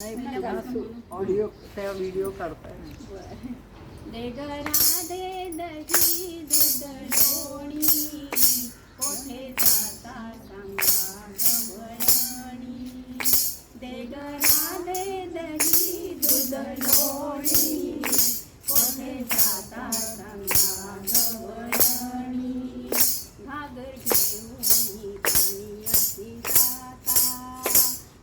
Audio त्या video काढताय. दे ग राधे दही दूध लोणी, कोठे जाता सांगा गवळणी. दे ग राधे दही दूध लोणी, कोठे जाता सांगा गवळणी. घागर घेऊन पाण्याची जाता,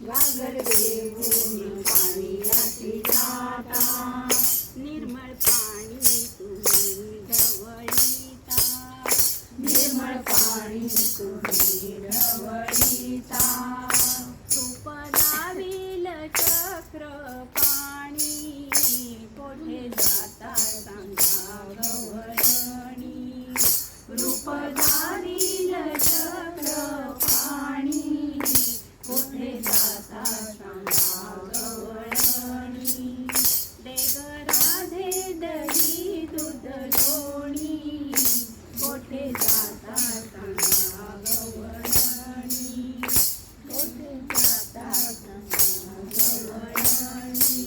घागर घेऊन पाण्याची जाता. निर्मळ पाणी तुम्ही ढवळीता, निर्मळ पाणी तुम्ही ढवळीता. तूप दाविल चक्र पाणी, कोठे जाता सांगा गवळणी. रूप दाविल चक्र पाणी, कोठे जाता सांगा गवळणी. दे ग राधे दही दूध लोणी, कोठे जाता सांगा गवळणी. कोठे जाता सांगा गवळणी.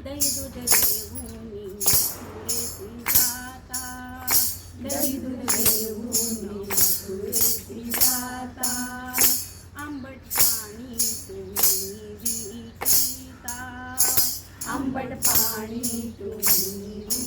दही दूध घेऊन मथुरेशी जाता, दही दूध घेऊन मथुरेशी जाता. आंबट पाणी तुम्ही विचिता, आंबट पाणी तुम्ही